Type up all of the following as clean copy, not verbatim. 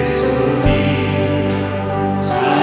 예수님 잘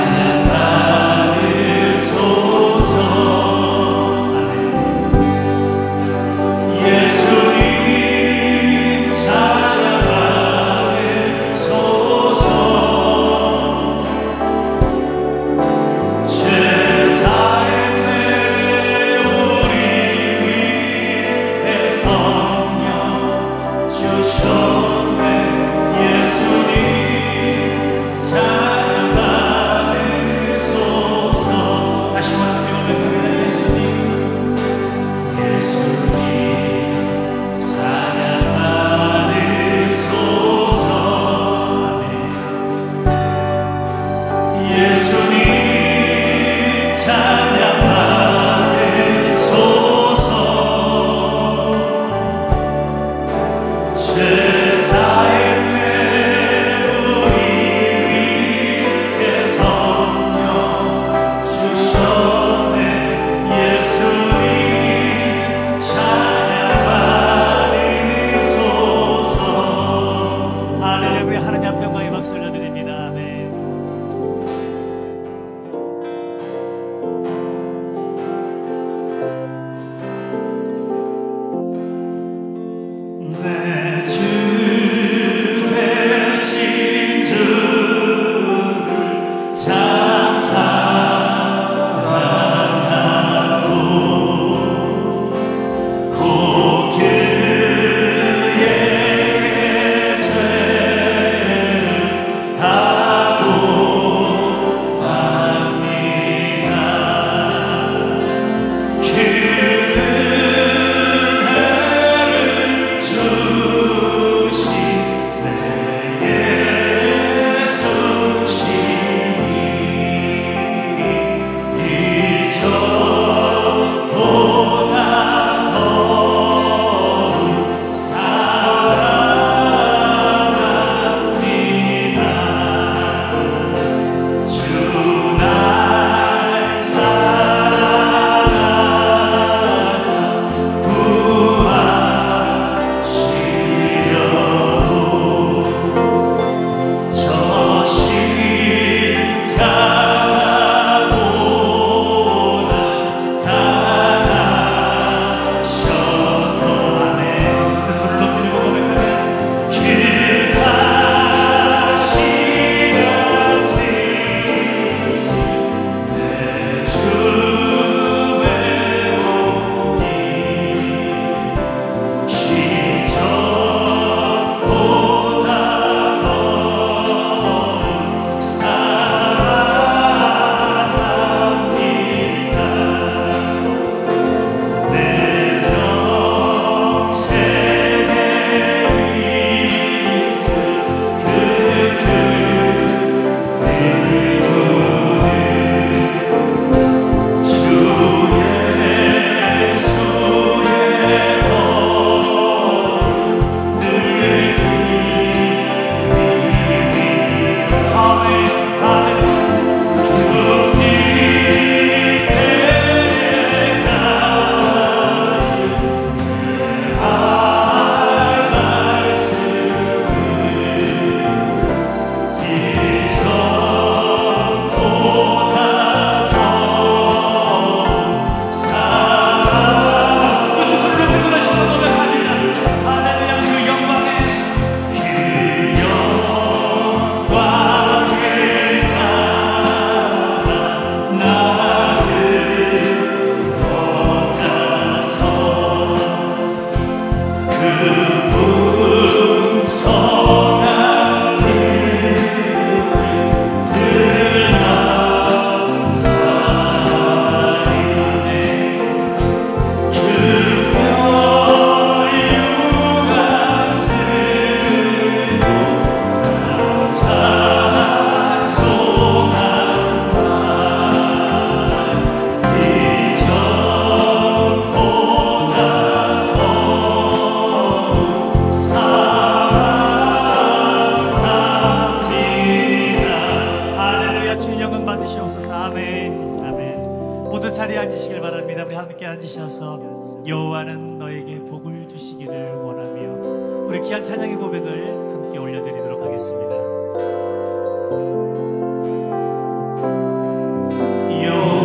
자리에 앉으시길 바랍니다. 우리 함께 앉으셔서 여호와는 너에게 복을 주시기를 원하며 우리 귀한 찬양의 고백을 함께 올려드리도록 하겠습니다.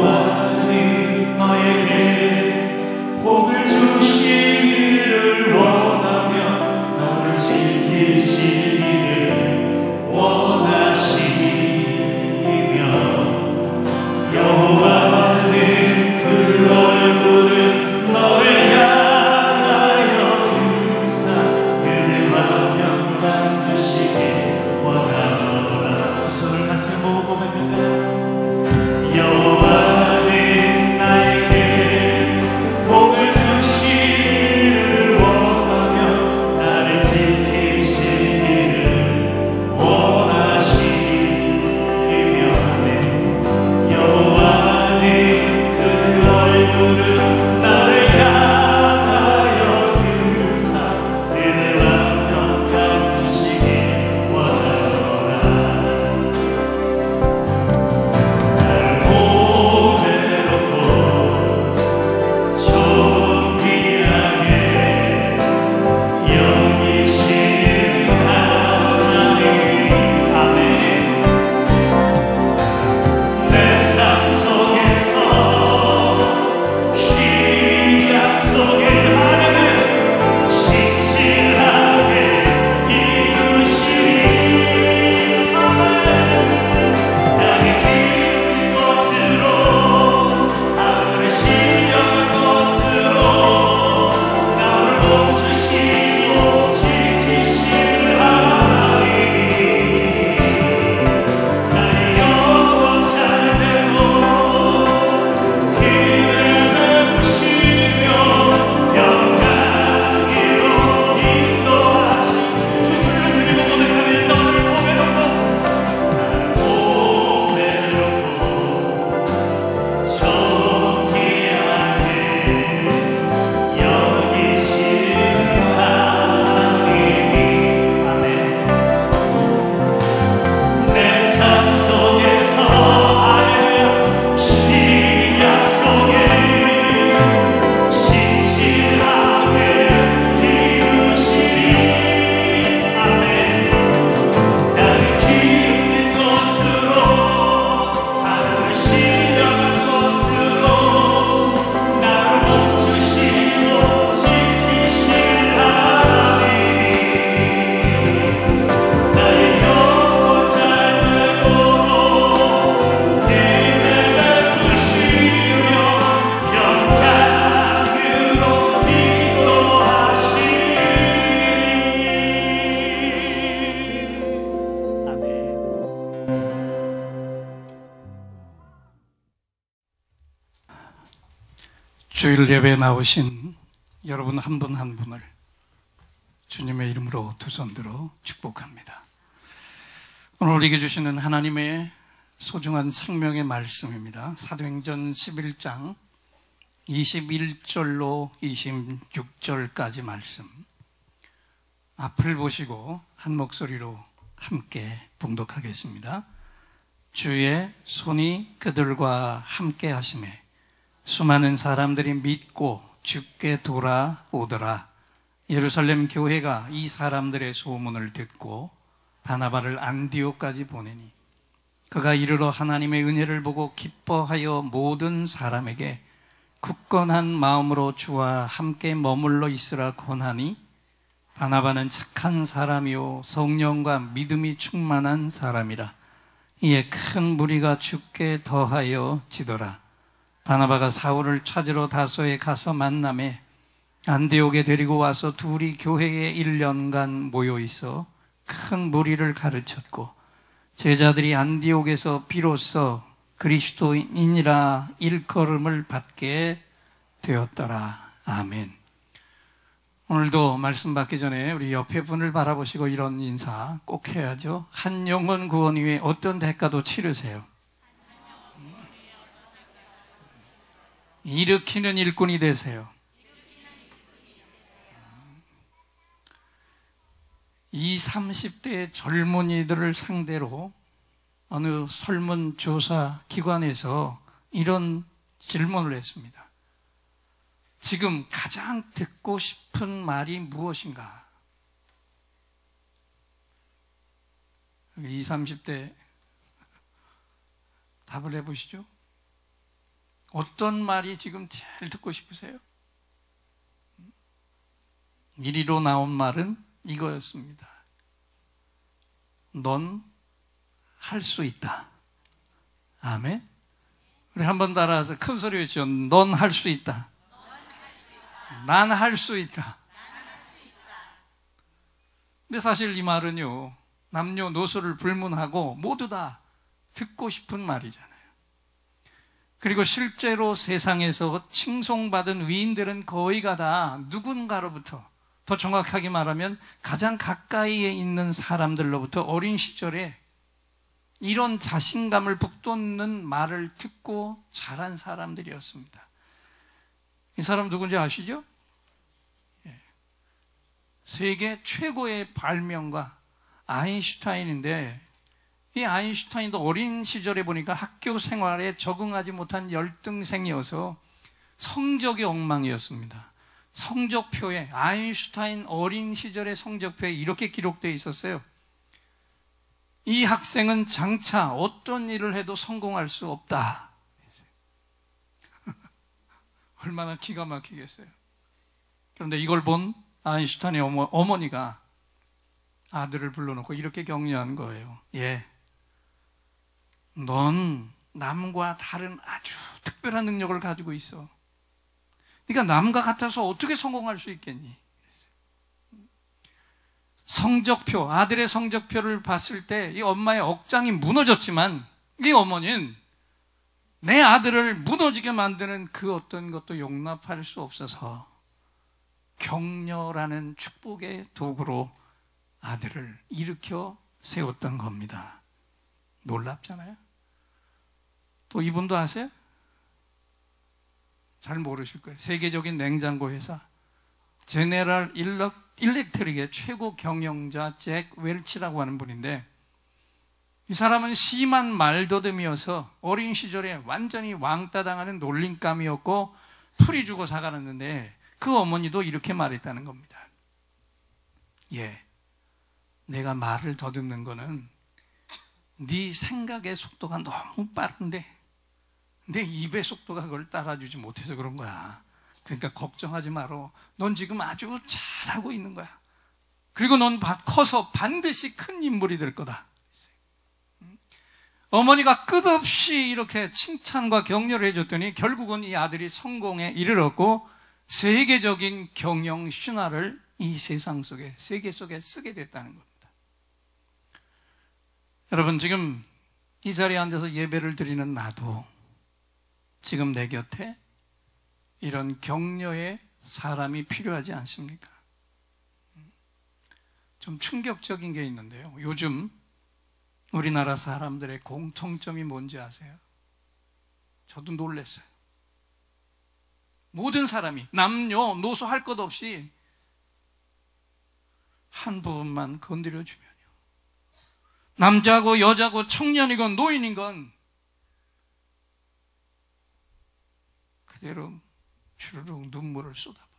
여호와는 너에게 복을 주시기를 원하며 너를 지키시기를 원하시며 여호와는 그 얼굴을 너를 향하여 드사 은혜와 평강 주시길 원하노라. 두 손을 가슴에 모으고 고백할까요? 여호와는 나에게 복을 주시기를 원하며 나를 지키시기를 원하시며 여호와는 그 얼굴을 나를 향하여 드사 은혜와 평강 주시길 원하노라. 나를 보배롭고 존귀하게 여기시는 하나님, 아멘. 내 삶 속에서 기약 속에 하나님 신실하게 이루시니 아멘. 땅의 깊은 곳으로 하늘의 신령한 곳으로 나를 멈추시고 지키실 하나님이 나의 영혼 잘되고 힘을 베푸시며 평강으로 인도하시. 두 손을 들고 고백하며 너를 보배롭고 존귀하게 여기시는 하나님이 아멘. 내 삶 속에서 할렐루야 신약 속에 신실하게 이루시니 아멘. 나를 깊은 곳으로 하늘의 신령한 곳으로 나를 멈추시고 지키실 하나님이 나의 영혼 잘되도록 은혜 베푸시며 평강으로 인도하시니 아멘. 주일 예배에 나오신 여러분 한 분 한 분을 주님의 이름으로 두 손 들어 축복합니다. 오늘 읽어주시는 하나님의 소중한 생명의 말씀입니다. 사도행전 11장 21절로 26절까지 말씀, 앞을 보시고 한 목소리로 함께 봉독하겠습니다. 주의 손이 그들과 함께 하심에 수많은 사람들이 믿고 주께 돌아오더라. 예루살렘 교회가 이 사람들의 소문을 듣고 바나바를 안디옥까지 보내니 그가 이르러 하나님의 은혜를 보고 기뻐하여 모든 사람에게 굳건한 마음으로 주와 함께 머물러 있으라 권하니 바나바는 착한 사람이요 성령과 믿음이 충만한 사람이라. 이에 큰 무리가 주께 더하여 지더라. 바나바가 사울을 찾으러 다소에 가서 만나매 안디옥에 데리고 와서 둘이 교회에 1년간 모여 있어 큰 무리를 가르쳤고 제자들이 안디옥에서 비로소 그리스도인이라 일컬음을 받게 되었더라. 아멘. 오늘도 말씀 받기 전에 우리 옆에 분을 바라보시고 이런 인사 꼭 해야죠. 한 영혼 구원 위에 어떤 대가도 치르세요. 일으키는 일꾼이 되세요. 이 30대 젊은이들을 상대로 어느 설문조사 기관에서 이런 질문을 했습니다. 지금 가장 듣고 싶은 말이 무엇인가? 20, 30대 답을 해보시죠. 어떤 말이 지금 제일 듣고 싶으세요? 이리로 나온 말은 이거였습니다. 넌 할 수 있다. 아멘. 우리 한번 따라서 큰 소리 외치죠. 넌 할 수 있다. 난 할 수 있다. 근데 사실 이 말은요, 남녀노소를 불문하고 모두 다 듣고 싶은 말이잖아요. 그리고 실제로 세상에서 칭송받은 위인들은 거의가 다 누군가로부터, 더 정확하게 말하면 가장 가까이에 있는 사람들로부터 어린 시절에 이런 자신감을 북돋는 말을 듣고 자란 사람들이었습니다. 이 사람 누군지 아시죠? 세계 최고의 발명가 아인슈타인인데, 이 아인슈타인도 어린 시절에 보니까 학교 생활에 적응하지 못한 열등생이어서 성적이 엉망이었습니다. 성적표에, 아인슈타인 어린 시절의 성적표에 이렇게 기록되어 있었어요. 이 학생은 장차 어떤 일을 해도 성공할 수 없다. 얼마나 기가 막히겠어요. 그런데 이걸 본 아인슈타인의 어머니가 아들을 불러놓고 이렇게 격려한 거예요. 예, 넌 남과 다른 아주 특별한 능력을 가지고 있어. 그러니까 남과 같아서 어떻게 성공할 수 있겠니? 성적표, 아들의 성적표를 봤을 때 이 엄마의 억장이 무너졌지만 이 어머니는 내 아들을 무너지게 만드는 그 어떤 것도 용납할 수 없어서 격려라는 축복의 도구로 아들을 일으켜 세웠던 겁니다. 놀랍잖아요. 또 이분도 아세요? 잘 모르실 거예요. 세계적인 냉장고 회사 제네럴 일렉트릭의 최고 경영자 잭 웰치라고 하는 분인데, 이 사람은 심한 말더듬이어서 어린 시절에 완전히 왕따 당하는 놀림감이었고 풀이 주고 살아났는데, 그 어머니도 이렇게 말했다는 겁니다. 예, 내가 말을 더듬는 거는 네 생각의 속도가 너무 빠른데 내 입의 속도가 그걸 따라주지 못해서 그런 거야. 그러니까 걱정하지 마라. 넌 지금 아주 잘하고 있는 거야. 그리고 넌 커서 반드시 큰 인물이 될 거다. 어머니가 끝없이 이렇게 칭찬과 격려를 해줬더니 결국은 이 아들이 성공에 이르렀고 세계적인 경영 신화를 이 세상 속에, 세계 속에 쓰게 됐다는 겁니다. 여러분, 지금 이 자리에 앉아서 예배를 드리는 나도 지금 내 곁에 이런 격려의 사람이 필요하지 않습니까? 좀 충격적인 게 있는데요. 요즘 우리나라 사람들의 공통점이 뭔지 아세요? 저도 놀랐어요. 모든 사람이 남녀, 노소 할 것 없이 한 부분만 건드려주면요, 남자고 여자고 청년이건 노인이건 그대로 주르륵 눈물을 쏟아버린다.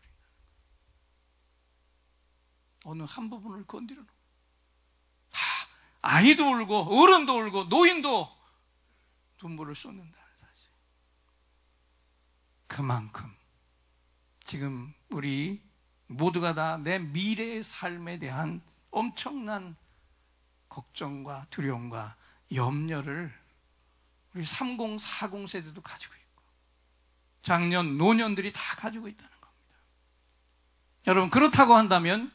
어느 한 부분을 건드려 놓고 아이도 울고 어른도 울고 노인도 눈물을 쏟는다는 사실. 그만큼 지금 우리 모두가 다 내 미래의 삶에 대한 엄청난 걱정과 두려움과 염려를 우리 30, 40 세대도 가지고 있고 장년, 노년들이 다 가지고 있다는 겁니다. 여러분, 그렇다고 한다면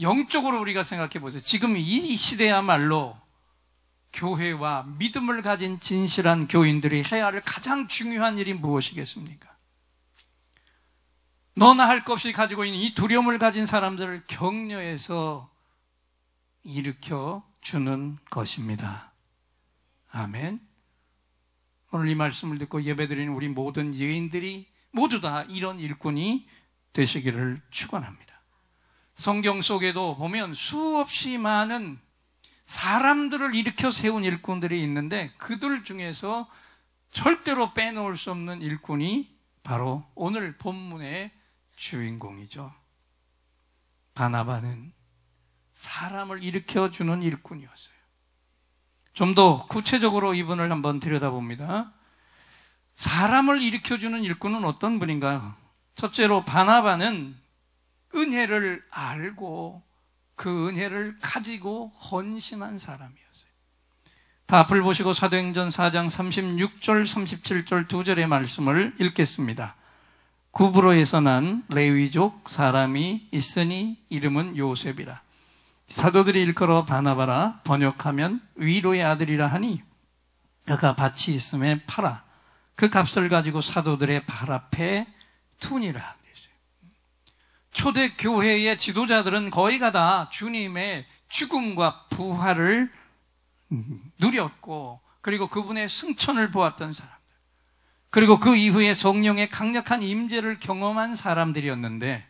영적으로 우리가 생각해 보세요. 지금 이 시대야말로 교회와 믿음을 가진 진실한 교인들이 해야 할 가장 중요한 일이 무엇이겠습니까? 너나 할 것 없이 가지고 있는 이 두려움을 가진 사람들을 격려해서 일으켜 주는 것입니다. 아멘. 오늘 이 말씀을 듣고 예배드리는 우리 모든 예인들이 모두 다 이런 일꾼이 되시기를 축원합니다. 성경 속에도 보면 수없이 많은 사람들을 일으켜 세운 일꾼들이 있는데 그들 중에서 절대로 빼놓을 수 없는 일꾼이 바로 오늘 본문의 주인공이죠. 바나바는 사람을 일으켜주는 일꾼이었어요. 좀 더 구체적으로 이분을 한번 들여다봅니다. 사람을 일으켜주는 일꾼은 어떤 분인가요? 첫째로 바나바는 은혜를 알고 그 은혜를 가지고 헌신한 사람이었어요. 다 앞을 보시고 사도행전 4장 36절 37절 두 절의 말씀을 읽겠습니다. 구브로에서 난 레위족 사람이 있으니 이름은 요셉이라. 사도들이 일컬어 바나바라, 번역하면 위로의 아들이라 하니 그가 밭이 있음에 팔아 그 값을 가지고 사도들의 발 앞에 둔이라 그랬어요. 초대 교회의 지도자들은 거의가 다 주님의 죽음과 부활을 누렸고, 그리고 그분의 승천을 보았던 사람들, 그리고 그 이후에 성령의 강력한 임재를 경험한 사람들이었는데,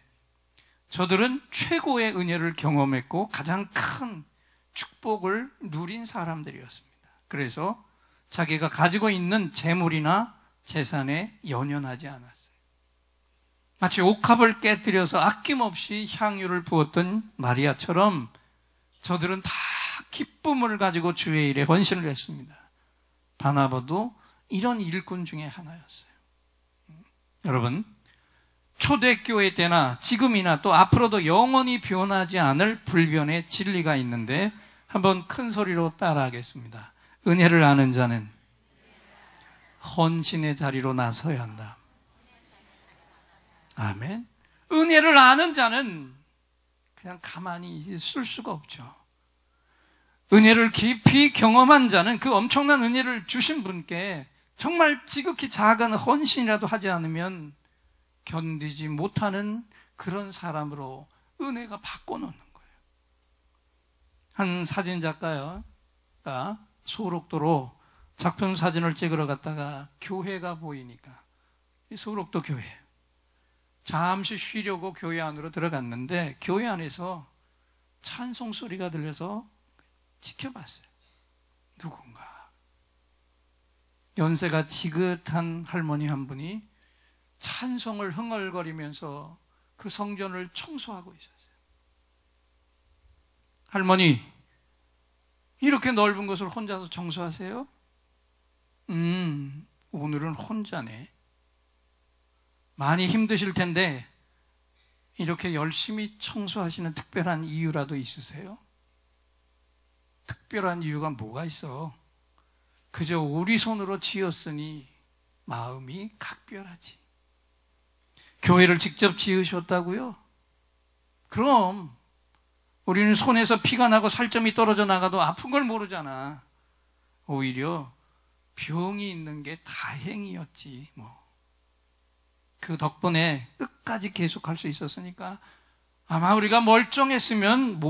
저들은 최고의 은혜를 경험했고 가장 큰 축복을 누린 사람들이었습니다. 그래서 자기가 가지고 있는 재물이나 재산에 연연하지 않았어요. 마치 옥합을 깨뜨려서 아낌없이 향유를 부었던 마리아처럼 저들은 다 기쁨을 가지고 주의 일에 헌신을 했습니다. 바나바도 이런 일꾼 중에 하나였어요. 여러분, 초대교회 때나 지금이나 또 앞으로도 영원히 변하지 않을 불변의 진리가 있는데 한번 큰 소리로 따라하겠습니다. 은혜를 아는 자는 헌신의 자리로 나서야 한다. 아멘. 은혜를 아는 자는 그냥 가만히 있을 수가 없죠. 은혜를 깊이 경험한 자는 그 엄청난 은혜를 주신 분께 정말 지극히 작은 헌신이라도 하지 않으면 견디지 못하는 그런 사람으로 은혜가 바꿔놓는 거예요. 한 사진작가가 소록도로 작품 사진을 찍으러 갔다가 교회가 보이니까, 이 소록도 교회, 잠시 쉬려고 교회 안으로 들어갔는데 교회 안에서 찬송 소리가 들려서 지켜봤어요. 누군가 연세가 지긋한 할머니 한 분이 찬송을 흥얼거리면서 그 성전을 청소하고 있었어요. 할머니, 이렇게 넓은 곳을 혼자서 청소하세요? 오늘은 혼자네. 많이 힘드실 텐데 이렇게 열심히 청소하시는 특별한 이유라도 있으세요? 특별한 이유가 뭐가 있어? 그저 우리 손으로 지었으니 마음이 각별하지. 교회를 직접 지으셨다고요? 그럼 우리는 손에서 피가 나고 살점이 떨어져 나가도 아픈 걸 모르잖아. 오히려 병이 있는 게 다행이었지 뭐. 그 덕분에 끝까지 계속할 수 있었으니까 아마 우리가 멀쩡했으면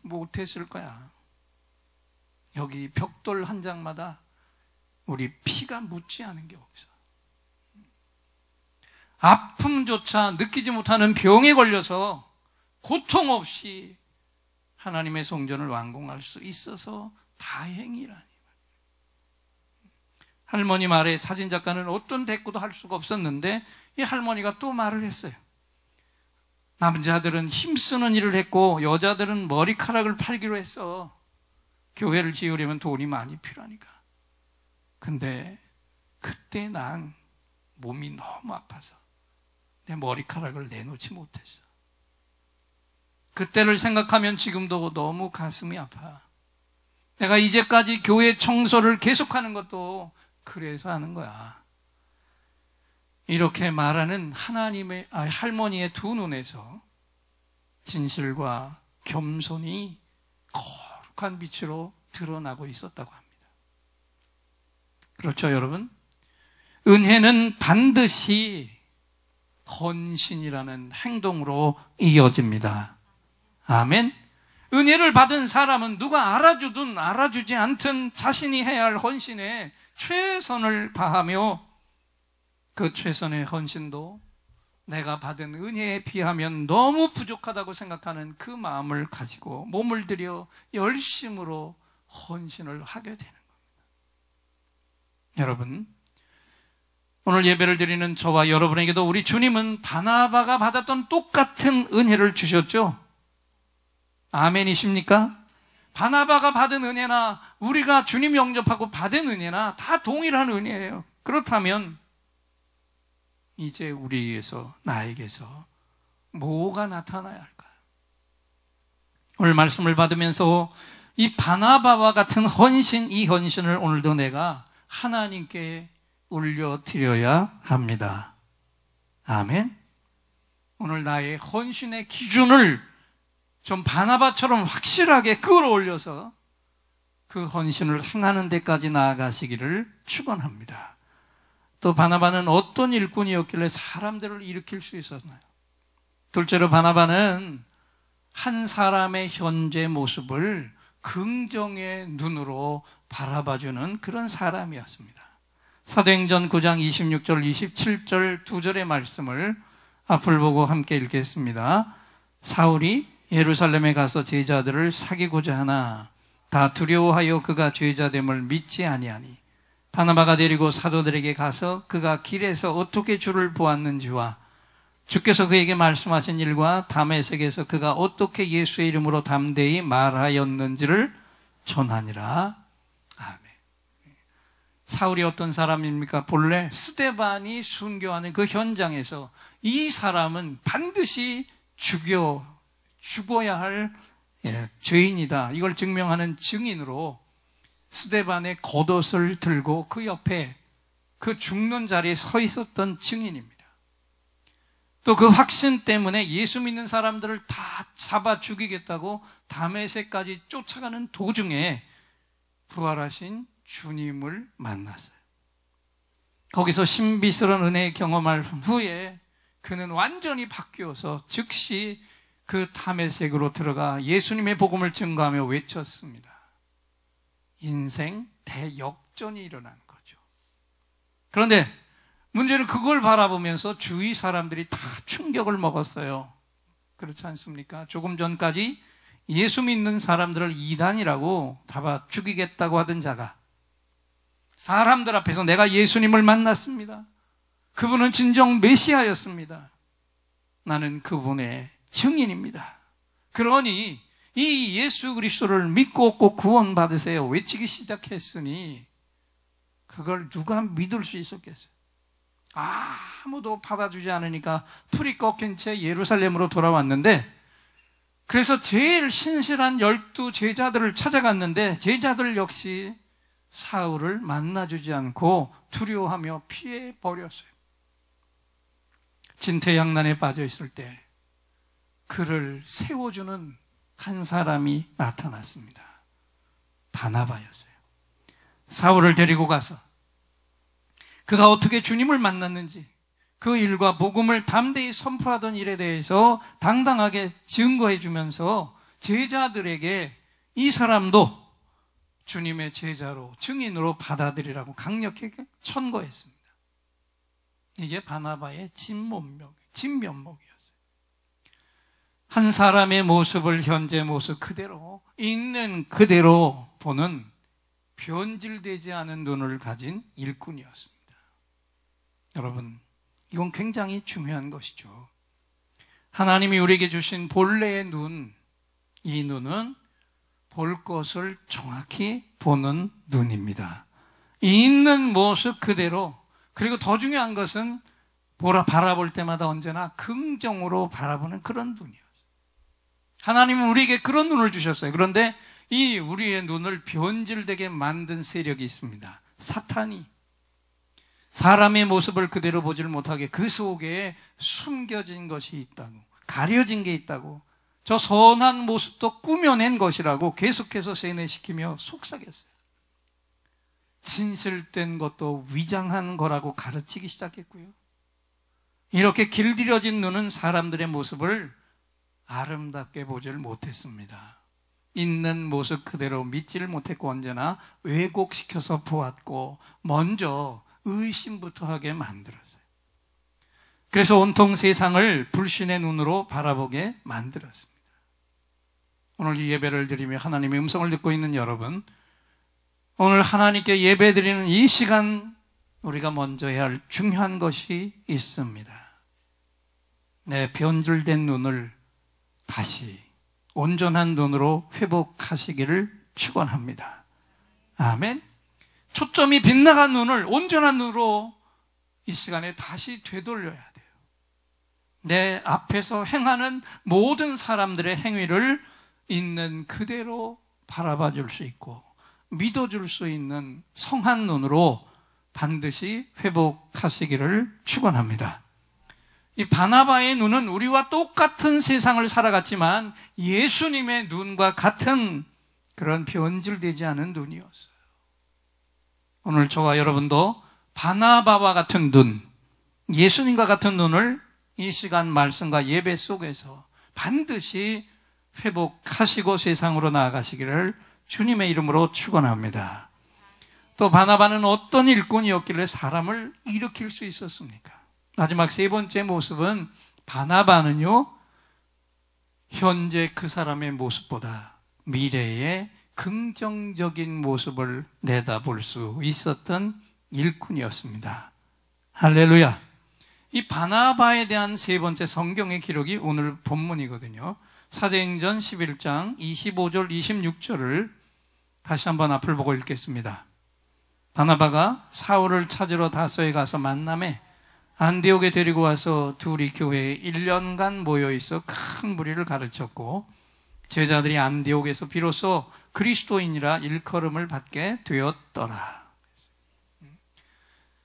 못했을 거야. 여기 벽돌 한 장마다 우리 피가 묻지 않은 게 없어. 아픔조차 느끼지 못하는 병에 걸려서 고통 없이 하나님의 성전을 완공할 수 있어서 다행이라니. 할머니 말에 사진작가는 어떤 대꾸도 할 수가 없었는데 이 할머니가 또 말을 했어요. 남자들은 힘쓰는 일을 했고 여자들은 머리카락을 팔기로 했어. 교회를 지으려면 돈이 많이 필요하니까. 근데 그때 난 몸이 너무 아파서 내 머리카락을 내놓지 못했어. 그때를 생각하면 지금도 너무 가슴이 아파. 내가 이제까지 교회 청소를 계속하는 것도 그래서 하는 거야. 이렇게 말하는 할머니의 두 눈에서 진실과 겸손이 거룩한 빛으로 드러나고 있었다고 합니다. 그렇죠, 여러분? 은혜는 반드시 헌신이라는 행동으로 이어집니다. 아멘. 은혜를 받은 사람은 누가 알아주든 알아주지 않든 자신이 해야 할 헌신에 최선을 다하며 그 최선의 헌신도 내가 받은 은혜에 비하면 너무 부족하다고 생각하는 그 마음을 가지고 몸을 들여 열심으로 헌신을 하게 되는 겁니다. 여러분, 오늘 예배를 드리는 저와 여러분에게도 우리 주님은 바나바가 받았던 똑같은 은혜를 주셨죠? 아멘이십니까? 바나바가 받은 은혜나 우리가 주님 영접하고 받은 은혜나 다 동일한 은혜예요. 그렇다면 이제 우리에게서, 나에게서 뭐가 나타나야 할까요? 오늘 말씀을 받으면서 이 바나바와 같은 헌신, 이 헌신을 오늘도 내가 하나님께 올려드려야 합니다. 아멘. 오늘 나의 헌신의 기준을 좀 바나바처럼 확실하게 끌어올려서 그 헌신을 행하는 데까지 나아가시기를 축원합니다. 또 바나바는 어떤 일꾼이었길래 사람들을 일으킬 수 있었나요? 둘째로 바나바는 한 사람의 현재 모습을 긍정의 눈으로 바라봐주는 그런 사람이었습니다. 사도행전 9장 26절, 27절 두 절의 말씀을 앞을 보고 함께 읽겠습니다. 사울이 예루살렘에 가서 제자들을 사귀고자 하나 다 두려워하여 그가 죄자됨을 믿지 아니하니 바나바가 데리고 사도들에게 가서 그가 길에서 어떻게 주를 보았는지와 주께서 그에게 말씀하신 일과 다메섹에서 그가 어떻게 예수의 이름으로 담대히 말하였는지를 전하니라. 아멘. 사울이 어떤 사람입니까? 본래 스데반이 순교하는 그 현장에서 이 사람은 반드시 죽어야 할 죄인이다, 이걸 증명하는 증인으로 스데반의 겉옷을 들고 그 옆에 그 죽는 자리에 서 있었던 증인입니다. 또 그 확신 때문에 예수 믿는 사람들을 다 잡아 죽이겠다고 다메섹까지 쫓아가는 도중에 부활하신 주님을 만났어요. 거기서 신비스러운 은혜의 경험할 후에 그는 완전히 바뀌어서 즉시 그 다메섹으로 들어가 예수님의 복음을 증거하며 외쳤습니다. 인생 대역전이 일어난 거죠. 그런데 문제는 그걸 바라보면서 주위 사람들이 다 충격을 먹었어요. 그렇지 않습니까? 조금 전까지 예수 믿는 사람들을 이단이라고 잡아 죽이겠다고 하던 자가 사람들 앞에서 내가 예수님을 만났습니다. 그분은 진정 메시아였습니다. 나는 그분의 증인입니다. 그러니 이 예수 그리스도를 믿고 꼭 구원받으세요 외치기 시작했으니 그걸 누가 믿을 수 있었겠어요? 아무도 받아주지 않으니까 풀이 꺾인 채 예루살렘으로 돌아왔는데, 그래서 제일 신실한 12 제자들을 찾아갔는데 제자들 역시 사울을 만나주지 않고 두려워하며 피해버렸어요. 진퇴양난에 빠져 있을 때 그를 세워주는 한 사람이 나타났습니다. 바나바였어요. 사울을 데리고 가서 그가 어떻게 주님을 만났는지, 그 일과 복음을 담대히 선포하던 일에 대해서 당당하게 증거해 주면서 제자들에게 이 사람도 주님의 제자로, 증인으로 받아들이라고 강력하게 천거했습니다. 이게 바나바의 진면목이었어요. 한 사람의 모습을 현재 모습 그대로, 있는 그대로 보는 변질되지 않은 눈을 가진 일꾼이었습니다. 여러분, 이건 굉장히 중요한 것이죠. 하나님이 우리에게 주신 본래의 눈, 이 눈은 볼 것을 정확히 보는 눈입니다. 있는 모습 그대로, 그리고 더 중요한 것은 바라볼 때마다 언제나 긍정으로 바라보는 그런 눈이었어요. 하나님은 우리에게 그런 눈을 주셨어요. 그런데 이 우리의 눈을 변질되게 만든 세력이 있습니다. 사탄이. 사람의 모습을 그대로 보지를 못하게 그 속에 숨겨진 것이 있다고, 가려진 게 있다고, 저 선한 모습도 꾸며낸 것이라고 계속해서 세뇌시키며 속삭였어요. 진실된 것도 위장한 거라고 가르치기 시작했고요. 이렇게 길들여진 눈은 사람들의 모습을 아름답게 보질 못했습니다. 있는 모습 그대로 믿지를 못했고 언제나 왜곡시켜서 보았고 먼저 의심부터 하게 만들었어요. 그래서 온통 세상을 불신의 눈으로 바라보게 만들었습니다. 오늘 이 예배를 드리며 하나님의 음성을 듣고 있는 여러분, 오늘 하나님께 예배드리는 이 시간 우리가 먼저 해야 할 중요한 것이 있습니다. 내 변질된 눈을 다시 온전한 눈으로 회복하시기를 축원합니다. 아멘. 초점이 빗나간 눈을 온전한 눈으로 이 시간에 다시 되돌려야 돼요. 내 앞에서 행하는 모든 사람들의 행위를 있는 그대로 바라봐 줄 수 있고 믿어줄 수 있는 성한 눈으로 반드시 회복하시기를 축원합니다. 이 바나바의 눈은 우리와 똑같은 세상을 살아갔지만 예수님의 눈과 같은 그런 변질되지 않은 눈이었어요. 오늘 저와 여러분도 바나바와 같은 눈, 예수님과 같은 눈을 이 시간 말씀과 예배 속에서 반드시 회복하시고 세상으로 나아가시기를 주님의 이름으로 축원합니다. 또 바나바는 어떤 일꾼이었길래 사람을 일으킬 수 있었습니까? 마지막 세 번째 모습은 바나바는요, 현재 그 사람의 모습보다 미래의 긍정적인 모습을 내다볼 수 있었던 일꾼이었습니다. 할렐루야. 이 바나바에 대한 세 번째 성경의 기록이 오늘 본문이거든요. 사도행전 11장 25절 26절을 다시 한번 앞을 보고 읽겠습니다. 바나바가 사울을 찾으러 다소에 가서 만남에 안디옥에 데리고 와서 둘이 교회에 1년간 모여있어 큰 무리를 가르쳤고 제자들이 안디옥에서 비로소 그리스도인이라 일컬음을 받게 되었더라.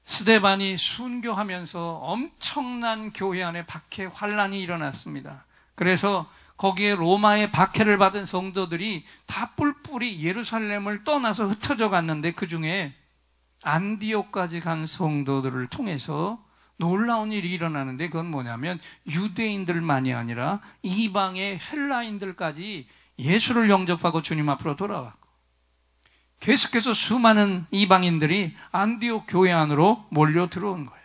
스데반이 순교하면서 엄청난 교회 안에 박해 환란이 일어났습니다. 그래서 거기에 로마의 박해를 받은 성도들이 다 뿔뿔이 예루살렘을 떠나서 흩어져 갔는데 그 중에 안디옥까지 간 성도들을 통해서 놀라운 일이 일어나는데 그건 뭐냐면 유대인들만이 아니라 이방의 헬라인들까지 예수를 영접하고 주님 앞으로 돌아왔고 계속해서 수많은 이방인들이 안디옥 교회 안으로 몰려 들어온 거예요.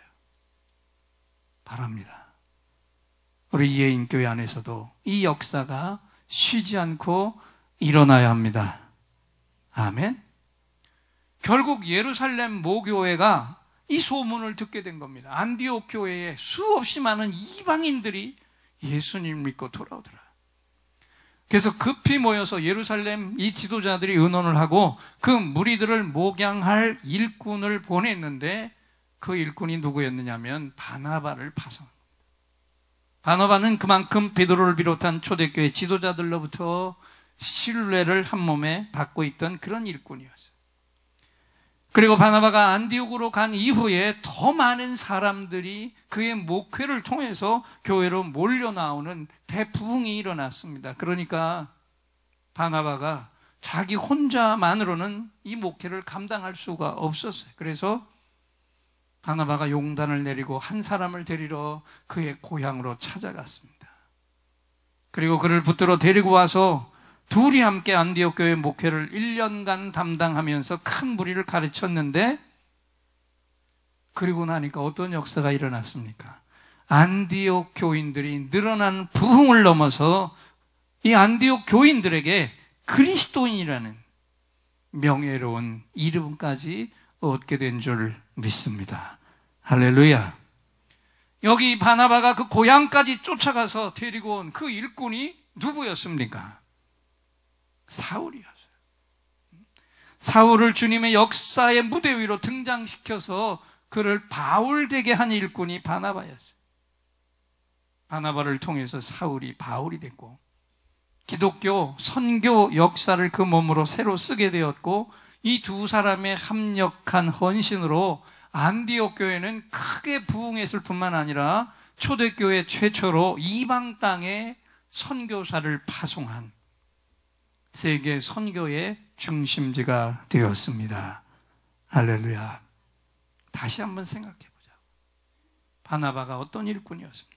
바랍니다. 우리 예인교회 안에서도 이 역사가 쉬지 않고 일어나야 합니다. 아멘. 결국 예루살렘 모교회가 이 소문을 듣게 된 겁니다. 안디옥 교회에 수없이 많은 이방인들이 예수님 믿고 돌아오더라. 그래서 급히 모여서 예루살렘 이 지도자들이 의논을 하고 그 무리들을 목양할 일꾼을 보냈는데 그 일꾼이 누구였느냐면 바나바를 파송합니다. 바나바는 그만큼 베드로를 비롯한 초대교회 지도자들로부터 신뢰를 한 몸에 받고 있던 그런 일꾼이었어요. 그리고 바나바가 안디옥으로 간 이후에 더 많은 사람들이 그의 목회를 통해서 교회로 몰려 나오는 대부흥이 일어났습니다. 그러니까 바나바가 자기 혼자만으로는 이 목회를 감당할 수가 없었어요. 그래서 바나바가 용단을 내리고 한 사람을 데리러 그의 고향으로 찾아갔습니다. 그리고 그를 붙들어 데리고 와서 둘이 함께 안디옥 교회 목회를 1년간 담당하면서 큰 무리를 가르쳤는데 그리고 나니까 어떤 역사가 일어났습니까? 안디옥 교인들이 늘어난 부흥을 넘어서 이 안디옥 교인들에게 그리스도인이라는 명예로운 이름까지 얻게 된 줄 믿습니다. 할렐루야. 여기 바나바가 그 고향까지 쫓아가서 데리고 온 그 일꾼이 누구였습니까? 사울이었어요. 사울을 주님의 역사의 무대 위로 등장시켜서 그를 바울되게 한 일꾼이 바나바였어요. 바나바를 통해서 사울이 바울이 됐고 기독교 선교 역사를 그 몸으로 새로 쓰게 되었고 이 두 사람의 합력한 헌신으로 안디옥 교회는 크게 부흥했을 뿐만 아니라 초대교회 최초로 이방 땅에 선교사를 파송한 세계 선교의 중심지가 되었습니다. 할렐루야. 다시 한번 생각해 보자. 바나바가 어떤 일꾼이었습니까?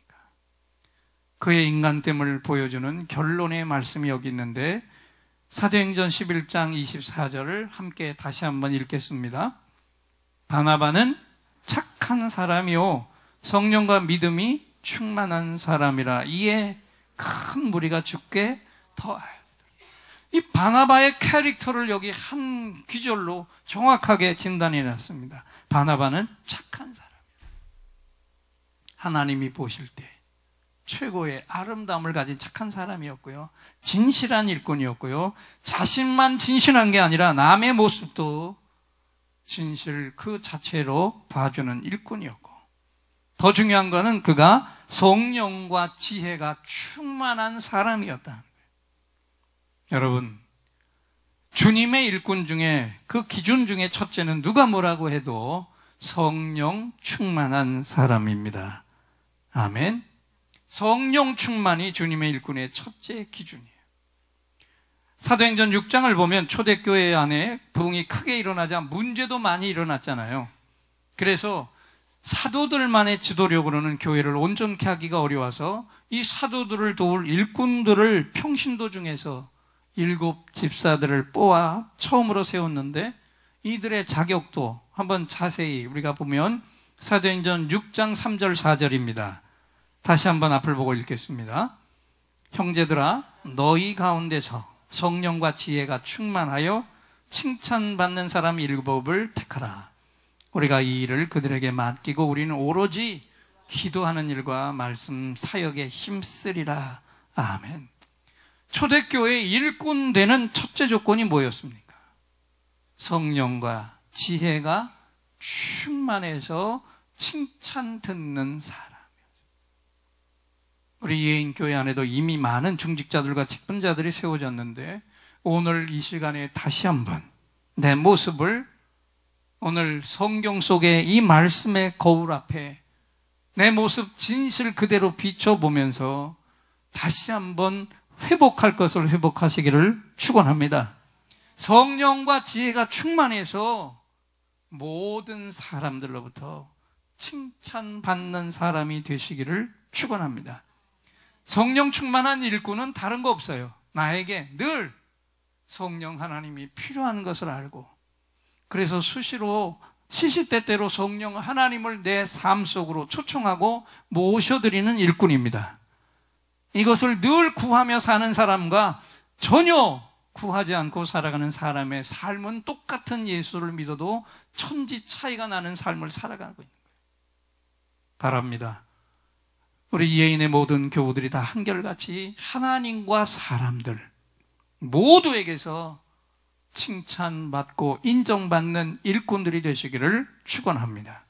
그의 인간됨을 보여주는 결론의 말씀이 여기 있는데 사도행전 11장 24절을 함께 다시 한번 읽겠습니다. 바나바는 착한 사람이요 성령과 믿음이 충만한 사람이라 이에 큰 무리가 죽게 더하였다. 이 바나바의 캐릭터를 여기 한 귀절로 정확하게 진단해 놨습니다. 바나바는 착한 사람. 하나님이 보실 때 최고의 아름다움을 가진 착한 사람이었고요. 진실한 일꾼이었고요. 자신만 진실한 게 아니라 남의 모습도 진실 그 자체로 봐주는 일꾼이었고, 더 중요한 거는 그가 성령과 지혜가 충만한 사람이었다는 거예요. 여러분, 주님의 일꾼 중에 그 기준 중에 첫째는 누가 뭐라고 해도 성령 충만한 사람입니다. 아멘. 성령 충만이 주님의 일꾼의 첫째 기준이에요. 사도행전 6장을 보면 초대교회 안에 부흥이 크게 일어나자 문제도 많이 일어났잖아요. 그래서 사도들만의 지도력으로는 교회를 온전케 하기가 어려워서 이 사도들을 도울 일꾼들을 평신도 중에서 7 집사들을 뽑아 처음으로 세웠는데, 이들의 자격도 한번 자세히 우리가 보면 사도행전 6장 3절 4절입니다. 다시 한번 앞을 보고 읽겠습니다. 형제들아, 너희 가운데서 성령과 지혜가 충만하여 칭찬받는 사람 7을 택하라. 우리가 이 일을 그들에게 맡기고 우리는 오로지 기도하는 일과 말씀 사역에 힘쓰리라. 아멘. 초대교회 일꾼 되는 첫째 조건이 뭐였습니까? 성령과 지혜가 충만해서 칭찬 듣는 사람. 우리 예인교회 안에도 이미 많은 중직자들과 직분자들이 세워졌는데, 오늘 이 시간에 다시 한번 내 모습을 오늘 성경 속의 이 말씀의 거울 앞에 내 모습 진실 그대로 비춰보면서 다시 한번 회복할 것을 회복하시기를 축원합니다. 성령과 지혜가 충만해서 모든 사람들로부터 칭찬받는 사람이 되시기를 축원합니다. 성령 충만한 일꾼은 다른 거 없어요. 나에게 늘 성령 하나님이 필요한 것을 알고, 그래서 수시로 시시때때로 성령 하나님을 내 삶 속으로 초청하고 모셔드리는 일꾼입니다. 이것을 늘 구하며 사는 사람과 전혀 구하지 않고 살아가는 사람의 삶은 똑같은 예수를 믿어도 천지 차이가 나는 삶을 살아가고 있는 거예요. 바랍니다. 우리 예인의 모든 교우들이 다 한결같이 하나님과 사람들 모두에게서 칭찬받고 인정받는 일꾼들이 되시기를 축원합니다.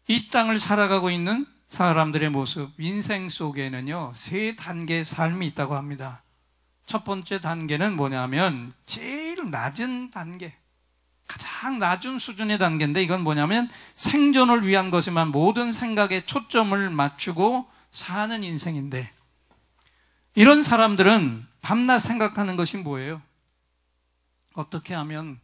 이 땅을 살아가고 있는 사람들의 모습, 인생 속에는요 3단계의 삶이 있다고 합니다. 첫 번째 단계는 뭐냐면 제일 낮은 단계, 가장 낮은 수준의 단계인데, 이건 뭐냐면 생존을 위한 것에만 모든 생각에 초점을 맞추고 사는 인생인데, 이런 사람들은 밤낮 생각하는 것이 뭐예요? 어떻게 하면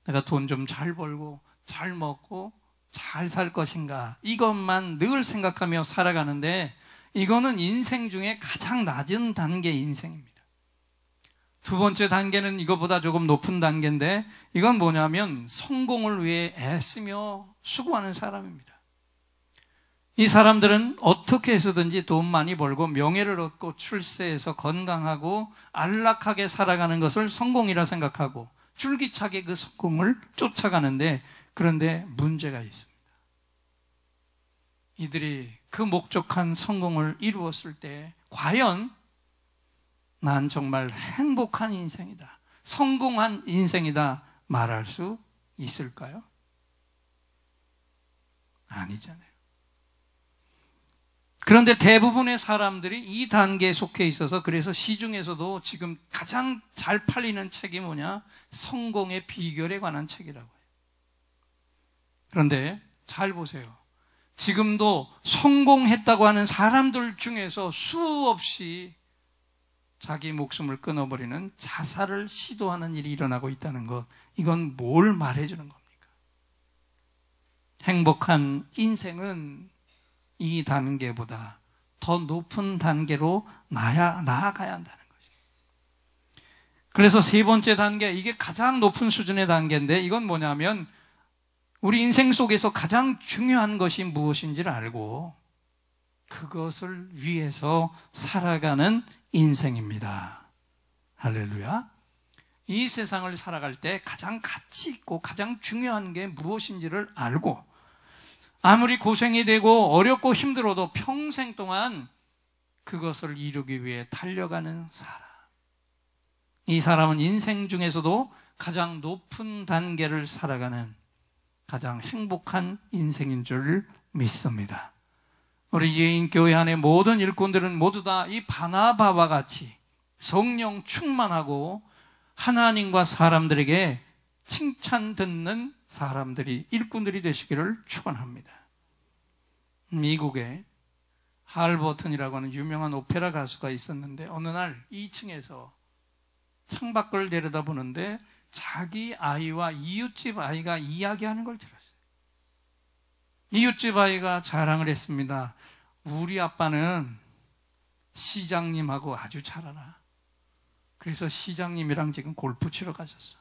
내가 돈 좀 잘 벌고 잘 먹고 잘 살 것인가, 이것만 늘 생각하며 살아가는데, 이거는 인생 중에 가장 낮은 단계의 인생입니다. 두 번째 단계는 이거보다 조금 높은 단계인데, 이건 뭐냐면 성공을 위해 애쓰며 수고하는 사람입니다. 이 사람들은 어떻게 해서든지 돈 많이 벌고 명예를 얻고 출세해서 건강하고 안락하게 살아가는 것을 성공이라 생각하고 줄기차게 그 성공을 쫓아가는데, 그런데 문제가 있습니다. 이들이 그 목적한 성공을 이루었을 때 과연 난 정말 행복한 인생이다, 성공한 인생이다 말할 수 있을까요? 아니잖아요. 그런데 대부분의 사람들이 이 단계에 속해 있어서, 그래서 시중에서도 지금 가장 잘 팔리는 책이 뭐냐? 성공의 비결에 관한 책이라고 해요. 그런데 잘 보세요. 지금도 성공했다고 하는 사람들 중에서 수없이 자기 목숨을 끊어버리는 자살을 시도하는 일이 일어나고 있다는 것, 이건 뭘 말해주는 겁니까? 행복한 인생은 이 단계보다 더 높은 단계로 나아가야 한다는 거죠. 그래서 세 번째 단계, 이게 가장 높은 수준의 단계인데, 이건 뭐냐면 우리 인생 속에서 가장 중요한 것이 무엇인지를 알고 그것을 위해서 살아가는 인생입니다. 할렐루야. 이 세상을 살아갈 때 가장 가치 있고 가장 중요한 게 무엇인지를 알고, 아무리 고생이 되고 어렵고 힘들어도 평생 동안 그것을 이루기 위해 달려가는 사람. 이 사람은 인생 중에서도 가장 높은 단계를 살아가는 가장 행복한 인생인 줄 믿습니다. 우리 예인교회 안의 모든 일꾼들은 모두 다 이 바나바와 같이 성령 충만하고 하나님과 사람들에게 칭찬 듣는 사람들이, 일꾼들이 되시기를 축원합니다. 미국에 할 버튼이라고 하는 유명한 오페라 가수가 있었는데, 어느 날 2층에서 창밖을 내려다보는데 자기 아이와 이웃집 아이가 이야기하는 걸 들었어요. 이웃집 아이가 자랑을 했습니다. 우리 아빠는 시장님하고 아주 잘 알아. 그래서 시장님이랑 지금 골프 치러 가셨어.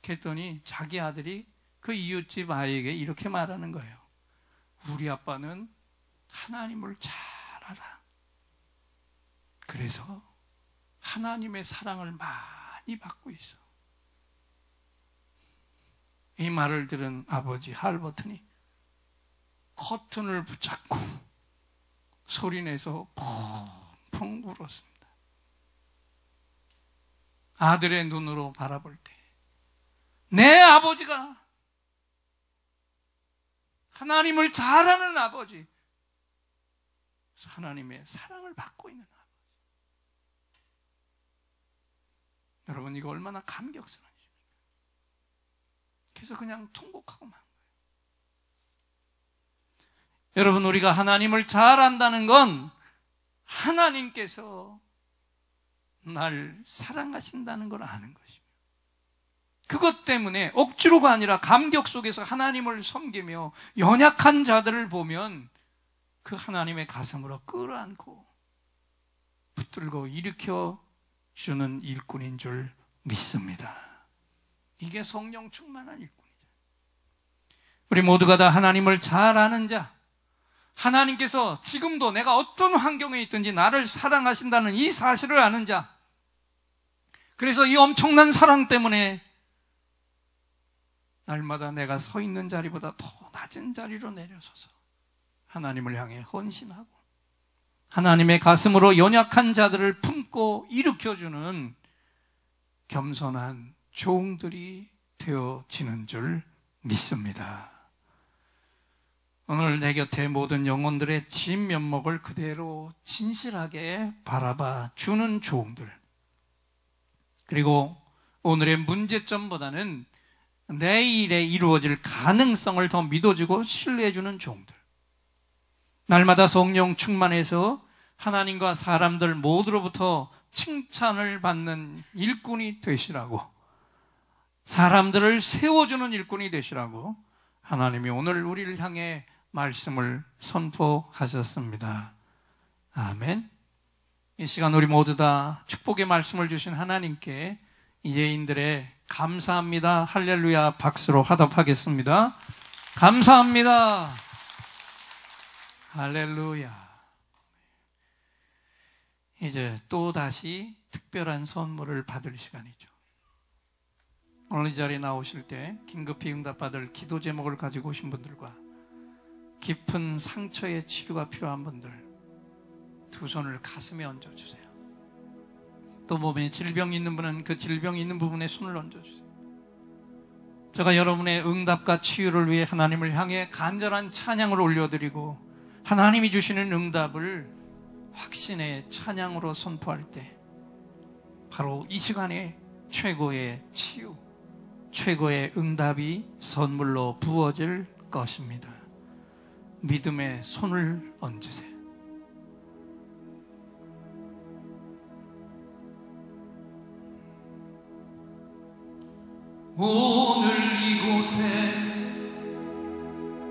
그랬더니 자기 아들이 그 이웃집 아이에게 이렇게 말하는 거예요. 우리 아빠는 하나님을 잘 알아. 그래서 하나님의 사랑을 많이 받고 있어. 이 말을 들은 아버지 할버튼이 커튼을 붙잡고 소리내서 펑펑 울었습니다. 아들의 눈으로 바라볼 때 내 아버지가, 하나님을 잘 아는 아버지, 하나님의 사랑을 받고 있는 아버지. 여러분, 이거 얼마나 감격스러운 일입니까? 그래서 그냥 통곡하고 만 거예요. 여러분, 우리가 하나님을 잘 안다는 건 하나님께서 날 사랑하신다는 걸 아는 것입니다. 그것 때문에 억지로가 아니라 감격 속에서 하나님을 섬기며 연약한 자들을 보면 그 하나님의 가슴으로 끌어안고 붙들고 일으켜 주는 일꾼인 줄 믿습니다. 이게 성령 충만한 일꾼이죠. 우리 모두가 다 하나님을 잘 아는 자, 하나님께서 지금도 내가 어떤 환경에 있든지 나를 사랑하신다는 이 사실을 아는 자, 그래서 이 엄청난 사랑 때문에 날마다 내가 서 있는 자리보다 더 낮은 자리로 내려서서 하나님을 향해 헌신하고 하나님의 가슴으로 연약한 자들을 품고 일으켜주는 겸손한 종들이 되어지는 줄 믿습니다. 오늘 내 곁에 모든 영혼들의 진면목을 그대로 진실하게 바라봐 주는 종들, 그리고 오늘의 문제점보다는 내일에 이루어질 가능성을 더 믿어주고 신뢰해주는 종들, 날마다 성령 충만해서 하나님과 사람들 모두로부터 칭찬을 받는 일꾼이 되시라고, 사람들을 세워주는 일꾼이 되시라고 하나님이 오늘 우리를 향해 말씀을 선포하셨습니다. 아멘. 이 시간 우리 모두 다 축복의 말씀을 주신 하나님께 예인들의 감사합니다, 할렐루야 박수로 화답하겠습니다. 감사합니다, 할렐루야. 이제 또 다시 특별한 선물을 받을 시간이죠. 오늘 이 자리에 나오실 때 긴급히 응답받을 기도 제목을 가지고 오신 분들과 깊은 상처의 치료가 필요한 분들, 두 손을 가슴에 얹어주세요. 또 몸에 질병이 있는 분은 그 질병이 있는 부분에 손을 얹어주세요. 제가 여러분의 응답과 치유를 위해 하나님을 향해 간절한 찬양을 올려드리고 하나님이 주시는 응답을 확신의 찬양으로 선포할 때 바로 이 시간에 최고의 치유, 최고의 응답이 선물로 부어질 것입니다. 믿음의 손을 얹으세요. 오늘 이곳에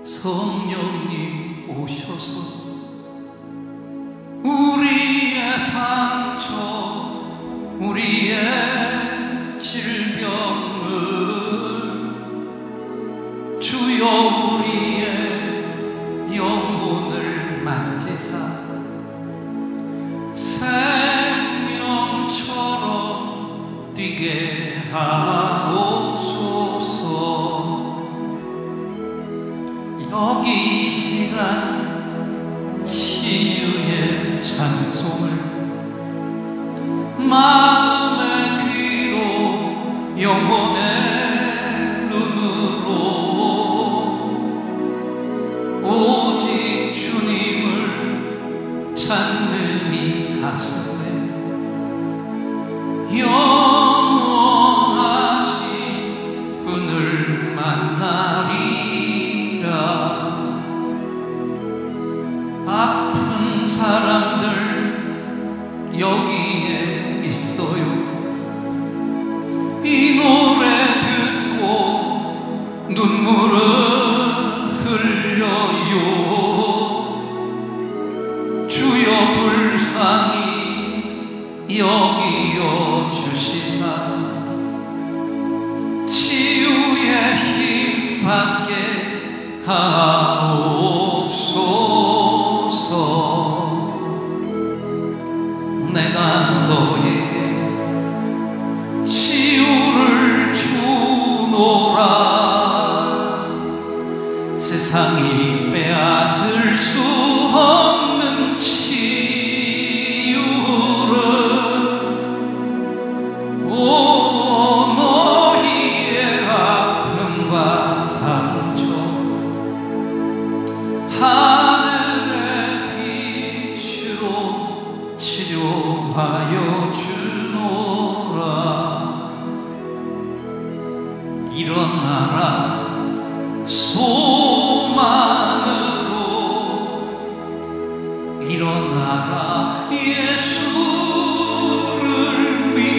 성령님 오셔서 우리의 상처, 우리의 질병을 주여 우리의 영혼을 만지사 생명 진실한 치유의 찬송을 마음의 귀로 영혼의 눈으로 오직 주님을 찾는 이 가슴에 영원하신 분을 만나리라. 아픈 사람들 여기에 있어요. 이 노래 듣고 눈물을 흘려요. 주여 불쌍히 여기여 주시사 치유의 힘 받게 하옵소서. 내가 너에게 치유를 주노라. 세상이 빼앗을 수 없는 치유를 너희의 아픔과 상처 하늘의 빛으로 치료하여 주노라. 일어나라 소망으로 일어나라 예수를 믿음으로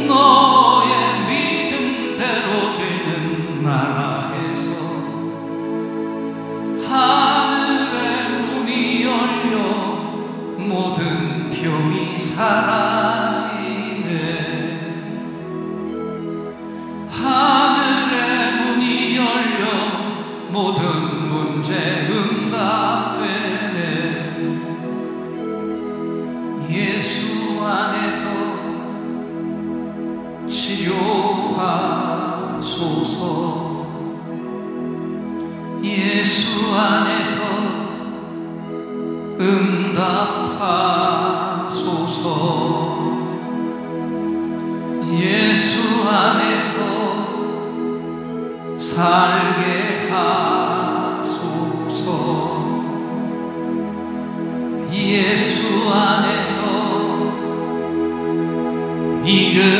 너의 믿음대로 되는 나라에서 하늘의 문이 열려 모든 병이 사라지네. 하늘의 문이 열려 모든 문제 응답되네. 예수 안에서 치료하소서. 예수 안에서 응답하소서. 예수 안에서 살게 하소서. 예수 안에서 이르게